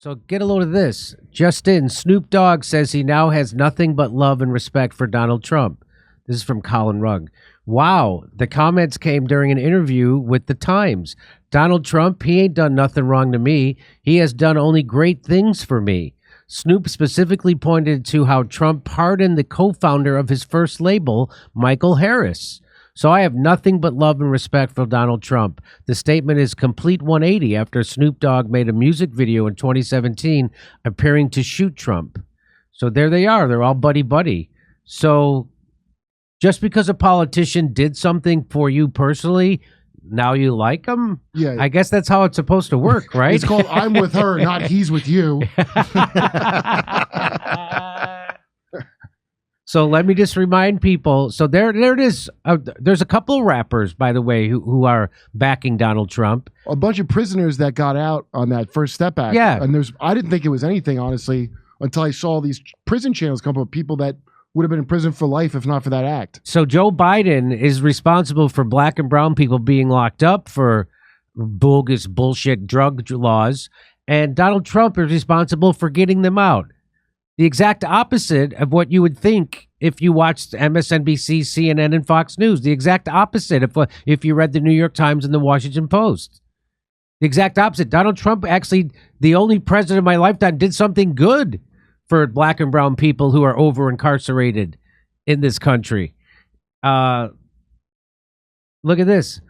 So get a load of this. Just in, Snoop Dogg says he now has nothing but love and respect for Donald Trump. This is from Colin Rugg. Wow, the comments came during an interview with The Times. Donald Trump, he ain't done nothing wrong to me. He has done only great things for me. Snoop specifically pointed to how Trump pardoned the co-founder of his first label, Michael Harris. So I have nothing but love and respect for Donald Trump. The statement is complete 180 after Snoop Dogg made a music video in 2017 appearing to shoot Trump. So there they are. They're all buddy-buddy. So just because a politician did something for you personally, now you like them? Yeah. I guess that's how it's supposed to work, right? It's called I'm with her, not he's with you. So let me just remind people. So there it is. There's a couple of rappers, by the way, who are backing Donald Trump. A bunch of prisoners that got out on that First Step Act. Yeah. And I didn't think it was anything, honestly, until I saw these prison channels come up with people that would have been in prison for life if not for that act. So Joe Biden is responsible for black and brown people being locked up for bogus bullshit drug laws, and Donald Trump is responsible for getting them out. The exact opposite of what you would think if you watched MSNBC, CNN, and Fox News. The exact opposite if you read the New York Times and the Washington Post. The exact opposite. Donald Trump, actually, the only president of my lifetime, did something good for black and brown people who are over incarcerated in this country. Look at this.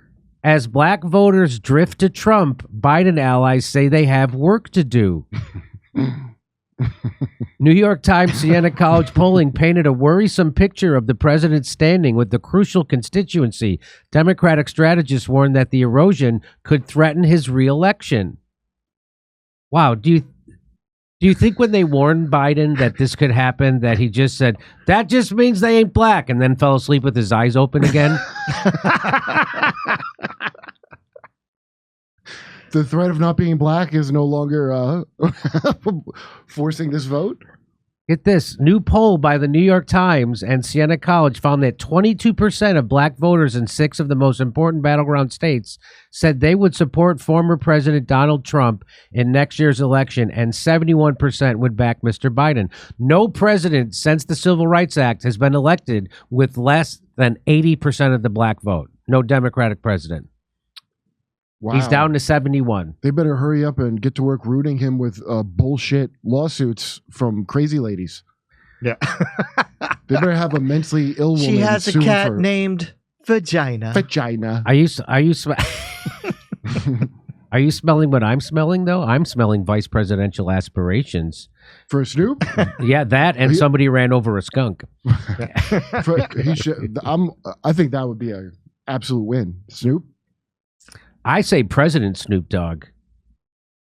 As black voters drift to Trump, Biden allies say they have work to do. New York Times Siena College polling painted a worrisome picture of the president's standing with the crucial constituency. Democratic strategists warned that the erosion could threaten his re-election. Wow, do you think when they warned Biden that this could happen, that he just said, that just means they ain't black, and then fell asleep with his eyes open again? The threat of not being black is no longer forcing this vote? Get this. New poll by the New York Times and Siena College found that 22% of black voters in 6 of the most important battleground states said they would support former President Donald Trump in next year's election, and 71% would back Mr. Biden. No president since the Civil Rights Act has been elected with less than 80% of the black vote. No Democratic president. Wow. He's down to 71. They better hurry up and get to work rooting him with bullshit lawsuits from crazy ladies. Yeah. They better have a mentally ill woman. She has a cat named Vagina. Vagina. Are you smelling what I'm smelling, though? I'm smelling vice presidential aspirations. For Snoop? Yeah, that and somebody ran over a skunk. I think that would be an absolute win. Snoop? I say President Snoop Dogg.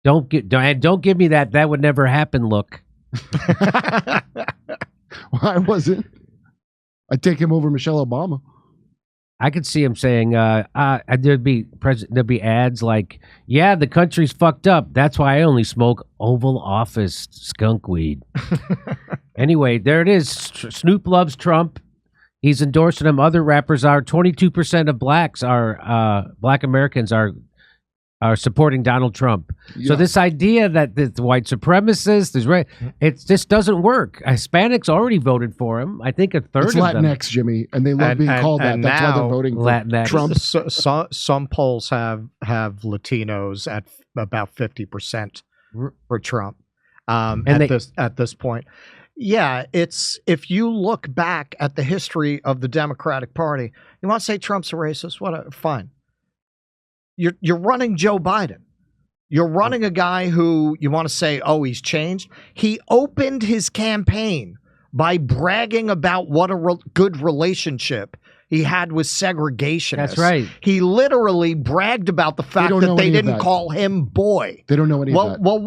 Don't give me that would never happen look. Why wasn't? I'd take him over Michelle Obama. I could see him saying, there'd be ads like, yeah, the country's fucked up. That's why I only smoke Oval Office skunk weed. Anyway, there it is. Snoop loves Trump. He's endorsing him. Other rappers are. 22% of blacks are black Americans are supporting Donald Trump. Yeah. So this idea that the white supremacists is right, it just doesn't work. Hispanics already voted for him. I think a third it's of Latinx, them. Jimmy, and they love being called that. That's why they're voting for Latinx. Trump. Some polls have Latinos at about 50% for Trump at this point. Yeah, it's if you look back at the history of the Democratic Party, you want to say Trump's a racist? Fine. You're running Joe Biden. You're running a guy who you want to say, oh, he's changed. He opened his campaign by bragging about what a good relationship he had with segregationists. That's right. He literally bragged about the fact that they didn't call him boy. They don't know any of that. Well,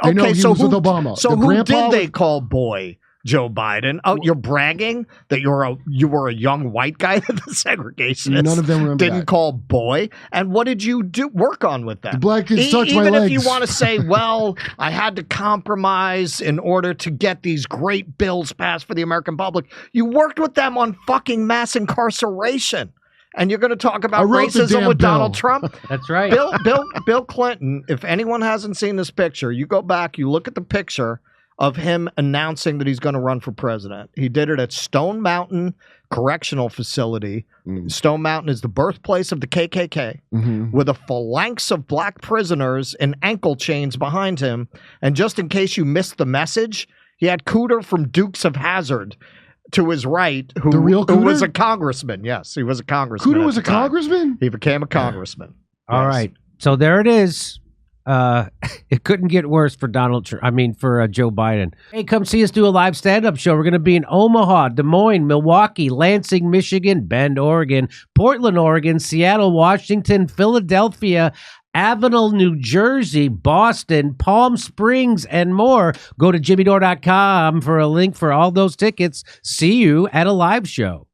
okay, so who, with Obama. So who did they call boy? Joe Biden. Oh, you're bragging that you were a young white guy that the segregationists None of them remember didn't that. call boy. And what did you work on with that? The black kids touch my Even legs. if you want to say, well, I had to compromise in order to get these great bills passed for the American public, you worked with them on fucking mass incarceration. and you're going to talk about wrote the racism damn with bill. Donald Trump. That's right. Bill Clinton, if anyone hasn't seen this picture, you go back, you look at the picture of him announcing that he's going to run for president. He did it at Stone Mountain Correctional Facility. Stone Mountain is the birthplace of the KKK, with a phalanx of black prisoners in ankle chains behind him. And just in case you missed the message, he had Cooter from Dukes of Hazzard to his right, who was a congressman. Yes, he was a congressman. Cooter was a congressman? He became a congressman. All right. So there it is. It couldn't get worse for for Joe Biden. Hey, come see us do a live stand-up show. We're going to be in Omaha, Des Moines, Milwaukee, Lansing, Michigan, Bend, Oregon, Portland, Oregon, Seattle, Washington, Philadelphia, Avenel, New Jersey, Boston, Palm Springs, and more. Go to jimmydore.com for a link for all those tickets. See you at a live show.